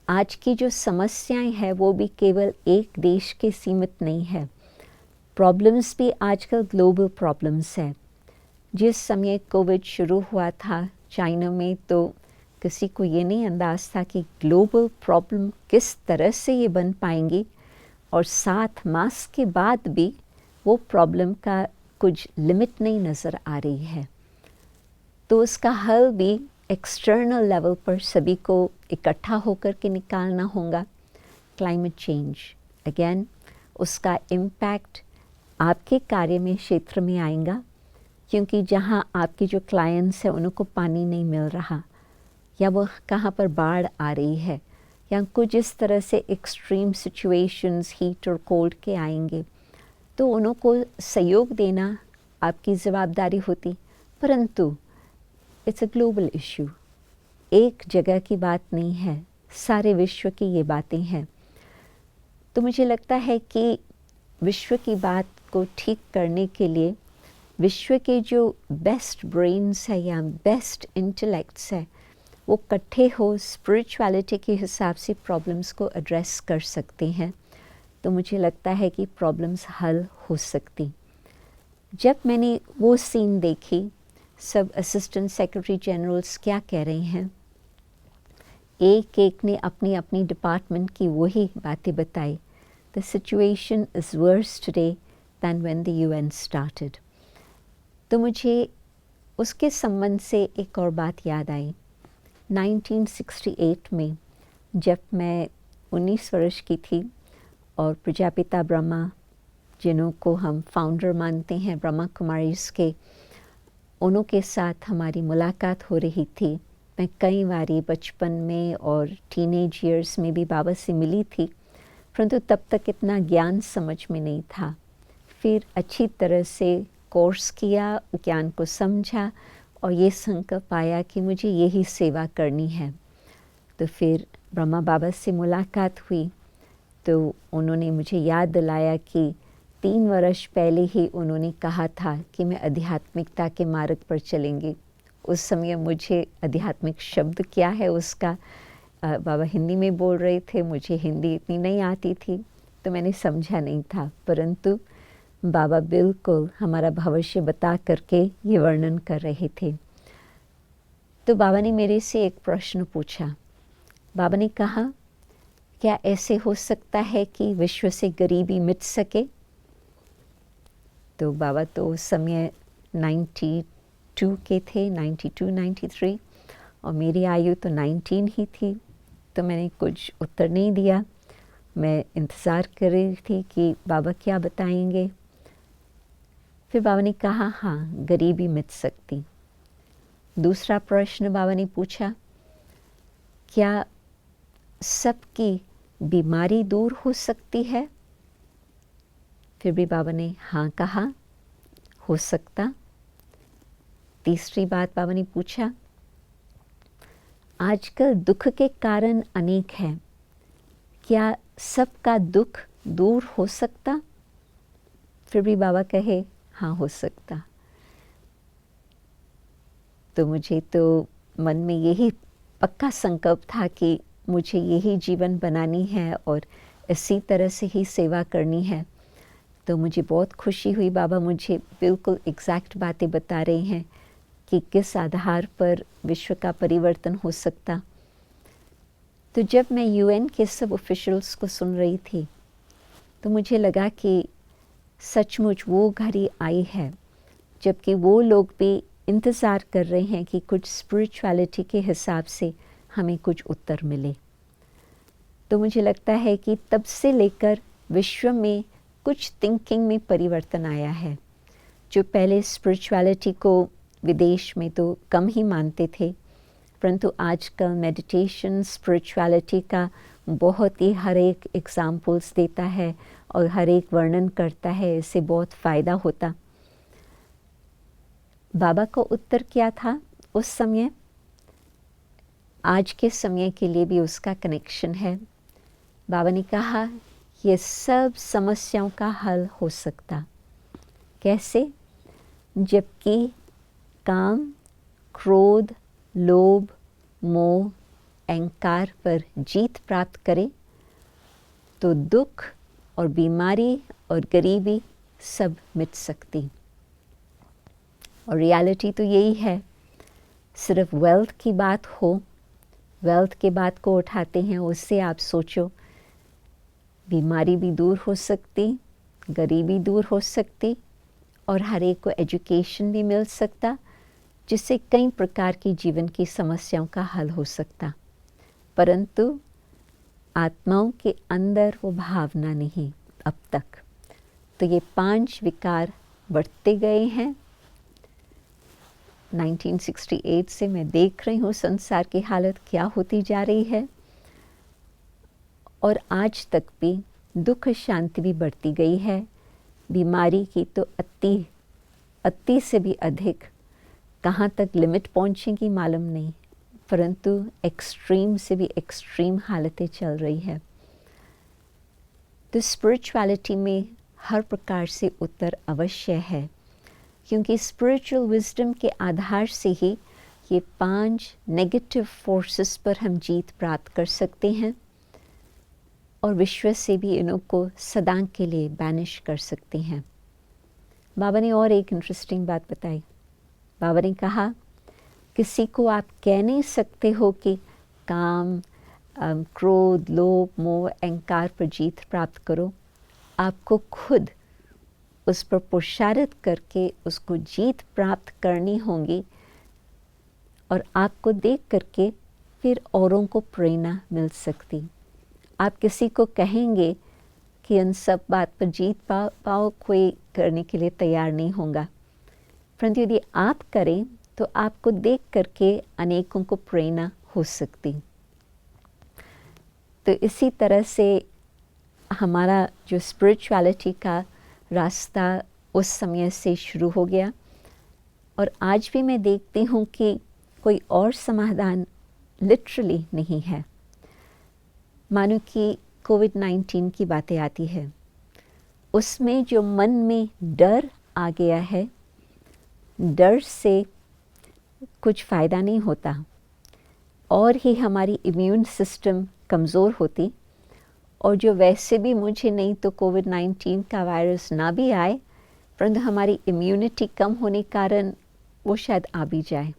आज की जो समस्याएं हैं वो भी केवल एक देश के सीमित नहीं है। प्रॉब्लम्स भी आजकल ग्लोबल प्रॉब्लम्स है। जिस समय कोविड शुरू हुआ था चाइना में, तो किसी को ये नहीं अंदाज़ था कि ग्लोबल प्रॉब्लम किस तरह से ये बन पाएंगी, और 7 मास के बाद भी वो प्रॉब्लम का कुछ लिमिट नहीं नज़र आ रही है। तो उसका हल भी एक्सटर्नल लेवल पर सभी को इकट्ठा होकर के निकालना होगा। क्लाइमेट चेंज अगेन, उसका इम्पैक्ट आपके कार्य में क्षेत्र में आएगा, क्योंकि जहाँ आपके जो क्लाइंट्स हैं उनको पानी नहीं मिल रहा, या वो कहाँ पर बाढ़ आ रही है, या कुछ इस तरह से एक्सट्रीम सिचुएशंस हीट और कोल्ड के आएंगे, तो उनको सहयोग देना आपकी ज़िम्मेदारी होती। परंतु इट्स अ ग्लोबल इशू, एक जगह की बात नहीं है, सारे विश्व की ये बातें हैं। तो मुझे लगता है कि विश्व की बात को ठीक करने के लिए विश्व के जो बेस्ट ब्रेन्स है या बेस्ट इंटेलेक्ट्स है, वो इकट्ठे हो स्पिरिचुअलिटी के हिसाब से प्रॉब्लम्स को एड्रेस कर सकते हैं। तो मुझे लगता है कि प्रॉब्लम्स हल हो सकती। जब मैंने वो सीन देखी, सब असिस्टेंट सेक्रेटरी जनरल्स क्या कह रहे हैं, एक एक ने अपनी अपनी डिपार्टमेंट की वही बातें बताई। The situation is worse today than when the UN started. तो मुझे उसके संबंध से एक और बात याद आई। 1968 में जब मैं 19 वर्ष की थी, और प्रजापिता ब्रह्मा, जिनको हम फाउंडर मानते हैं ब्रह्मा कुमारीज के, उन्हों के साथ हमारी मुलाकात हो रही थी। मैं कई बारी बचपन में और टीनेज ईयर्स में भी बाबा से मिली थी, परंतु तब तक इतना ज्ञान समझ में नहीं था। फिर अच्छी तरह से कोर्स किया, ज्ञान को समझा, और ये संकल्प आया कि मुझे यही सेवा करनी है। तो फिर ब्रह्मा बाबा से मुलाकात हुई, तो उन्होंने मुझे याद दिलाया कि 3 वर्ष पहले ही उन्होंने कहा था कि मैं आध्यात्मिकता के मार्ग पर चलेंगी। उस समय मुझे आध्यात्मिक शब्द क्या है उसका, बाबा हिंदी में बोल रहे थे, मुझे हिंदी इतनी नहीं आती थी, तो मैंने समझा नहीं था। परंतु बाबा बिल्कुल हमारा भविष्य बता करके ये वर्णन कर रहे थे। तो बाबा ने मेरे से एक प्रश्न पूछा। बाबा ने कहा, क्या ऐसे हो सकता है कि विश्व से गरीबी मिट सके? तो बाबा तो उस समय 92 के थे, 92, 93, और मेरी आयु तो 19 ही थी। तो मैंने कुछ उत्तर नहीं दिया, मैं इंतज़ार कर रही थी कि बाबा क्या बताएंगे। फिर बाबा ने कहा, हाँ, गरीबी मिट सकती। दूसरा प्रश्न बाबा ने पूछा, क्या सबकी बीमारी दूर हो सकती है? फिर भी बाबा ने हाँ कहा, हो सकता। तीसरी बात बाबा ने पूछा, आजकल दुख के कारण अनेक हैं, क्या सबका दुख दूर हो सकता? फिर भी बाबा कहे, हाँ, हो सकता। तो मुझे तो मन में यही पक्का संकल्प था कि मुझे यही जीवन बनानी है और इसी तरह से ही सेवा करनी है। तो मुझे बहुत खुशी हुई, बाबा मुझे बिल्कुल एग्जैक्ट बातें बता रहे हैं कि किस आधार पर विश्व का परिवर्तन हो सकता। तो जब मैं यूएन के सब ऑफिशियल्स को सुन रही थी, तो मुझे लगा कि सचमुच वो घड़ी आई है जबकि वो लोग भी इंतज़ार कर रहे हैं कि कुछ स्पिरिचुअलिटी के हिसाब से हमें कुछ उत्तर मिले। तो मुझे लगता है कि तब से लेकर विश्व में कुछ थिंकिंग में परिवर्तन आया है। जो पहले स्पिरिचुअलिटी को विदेश में तो कम ही मानते थे, परंतु आजकल मेडिटेशन स्पिरिचुअलिटी का बहुत ही हर एक एग्जाम्पल्स देता है और हर एक वर्णन करता है, इससे बहुत फ़ायदा होता। बाबा का उत्तर क्या था उस समय, आज के समय के लिए भी उसका कनेक्शन है। बाबा ने कहा, ये सब समस्याओं का हल हो सकता। कैसे? जबकि काम, क्रोध, लोभ, मोह अहंकार पर जीत प्राप्त करें तो दुख और बीमारी और गरीबी सब मिट सकती। और रियलिटी तो यही है, सिर्फ वेल्थ की बात हो, वेल्थ के बात को उठाते हैं, उससे आप सोचो बीमारी भी दूर हो सकती, गरीबी दूर हो सकती और हर एक को एजुकेशन भी मिल सकता, जिससे कई प्रकार की जीवन की समस्याओं का हल हो सकता। परंतु आत्माओं के अंदर वो भावना नहीं अब तक। तो ये 5 विकार बढ़ते गए हैं। 1968 से मैं देख रही हूँ संसार की हालत क्या होती जा रही है, और आज तक भी दुख शांति भी बढ़ती गई है। बीमारी की तो अति से भी अधिक कहाँ तक लिमिट पहुँचेगी मालूम नहीं, परंतु एक्सट्रीम से भी एक्सट्रीम हालतें चल रही है। तो स्पिरिचुअलिटी में हर प्रकार से उत्तर अवश्य है, क्योंकि स्पिरिचुअल विजडम के आधार से ही ये 5 नेगेटिव फोर्सेस पर हम जीत प्राप्त कर सकते हैं और विश्व से भी इन्हों को सदा के लिए बैनिश कर सकते हैं। बाबा ने और एक इंटरेस्टिंग बात बताई। बाबा ने कहा किसी को आप कह नहीं सकते हो कि काम, क्रोध, लोभ, मोह, अहंकार पर जीत प्राप्त करो। आपको खुद उस पर पुरुषार्थ करके उसको जीत प्राप्त करनी होगी, और आपको देख करके फिर औरों को प्रेरणा मिल सकती। आप किसी को कहेंगे कि उन सब बात पर जीत पाओ, कोई करने के लिए तैयार नहीं होगा, परंतु यदि आप करें तो आपको देख करके अनेकों को प्रेरणा हो सकती। तो इसी तरह से हमारा जो स्पिरिचुअलिटी का रास्ता उस समय से शुरू हो गया, और आज भी मैं देखती हूँ कि कोई और समाधान लिटरली नहीं है। मानो कि कोविड-19 की बातें आती है, उसमें जो मन में डर आ गया है, डर से कुछ फ़ायदा नहीं होता, और ही हमारी इम्यून सिस्टम कमज़ोर होती, और जो वैसे भी मुझे नहीं तो कोविड-19 का वायरस ना भी आए, परंतु हमारी इम्यूनिटी कम होने के कारण वो शायद आ भी जाए।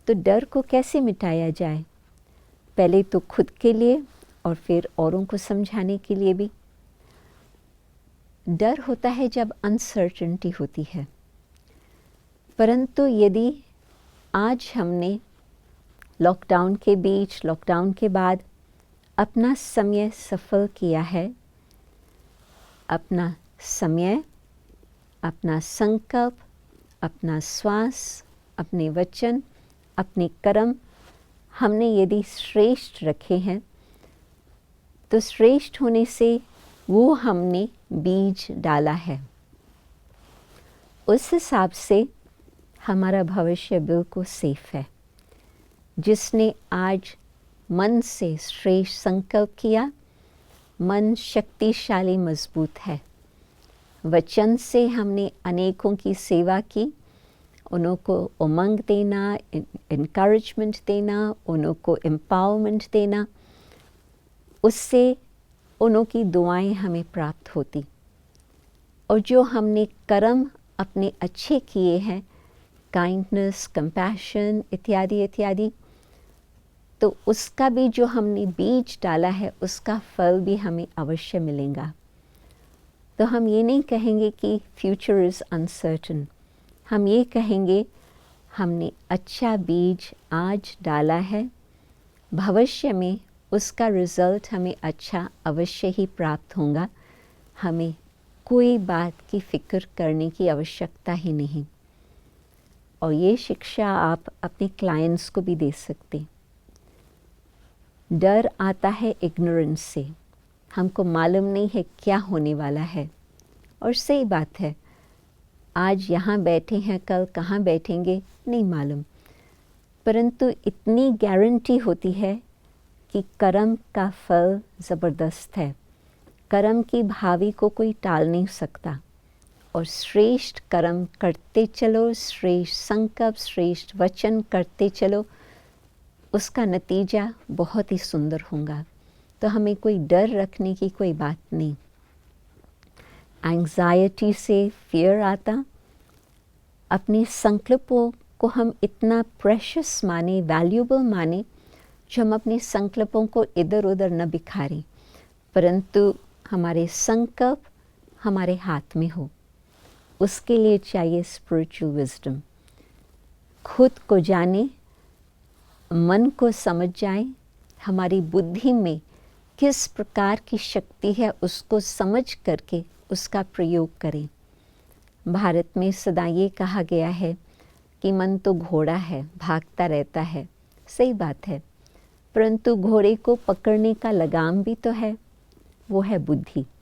तो डर को कैसे मिटाया जाए? पहले तो खुद के लिए और फिर औरों को समझाने के लिए भी। डर होता है जब अनसर्टेनिटी होती है, परंतु यदि आज हमने लॉकडाउन के बीच, लॉकडाउन के बाद अपना समय सफल किया है, अपना समय, अपना संकल्प, अपना श्वास, अपने वचन, अपने कर्म हमने यदि श्रेष्ठ रखे हैं, तो श्रेष्ठ होने से वो हमने बीज डाला है। उस हिसाब से हमारा भविष्य बिल्कुल सेफ है। जिसने आज मन से श्रेष्ठ संकल्प किया, मन शक्तिशाली मजबूत है। वचन से हमने अनेकों की सेवा की, उन्हों को उमंग देना, इनकरेजमेंट देना, उन्हों को एम्पावरमेंट देना, उससे उन्हों की दुआएं हमें प्राप्त होती। और जो हमने कर्म अपने अच्छे किए हैं, काइंडनेस, कंपैशन इत्यादि इत्यादि, तो उसका भी जो हमने बीज डाला है उसका फल भी हमें अवश्य मिलेगा। तो हम ये नहीं कहेंगे कि फ्यूचर इज़ अनसर्टन, हम ये कहेंगे हमने अच्छा बीज आज डाला है, भविष्य में उसका रिज़ल्ट हमें अच्छा अवश्य ही प्राप्त होगा। हमें कोई बात की फ़िक्र करने की आवश्यकता ही नहीं। और ये शिक्षा आप अपने क्लाइंट्स को भी दे सकते। डर आता है इग्नोरेंस से, हमको मालूम नहीं है क्या होने वाला है, और सही बात है। आज यहाँ बैठे हैं, कल कहाँ बैठेंगे नहीं मालूम, परंतु इतनी गारंटी होती है कि कर्म का फल ज़बरदस्त है। कर्म की भावी को कोई टाल नहीं सकता, और श्रेष्ठ कर्म करते चलो, श्रेष्ठ संकल्प, श्रेष्ठ वचन करते चलो, उसका नतीजा बहुत ही सुंदर होगा। तो हमें कोई डर रखने की कोई बात नहीं। एंग्जाइटी से फियर आता, अपने संकल्पों को हम इतना प्रेशियस माने, वैल्यूएबल माने, जो हम अपने संकल्पों को इधर उधर न बिखारें, परंतु हमारे संकल्प हमारे हाथ में हो। उसके लिए चाहिए स्पिरिचुअल विजडम। खुद को जाने, मन को समझ जाए, हमारी बुद्धि में किस प्रकार की शक्ति है उसको समझ करके उसका प्रयोग करें। भारत में सदा ये कहा गया है कि मन तो घोड़ा है, भागता रहता है। सही बात है, परंतु घोड़े को पकड़ने का लगाम भी तो है, वो है बुद्धि।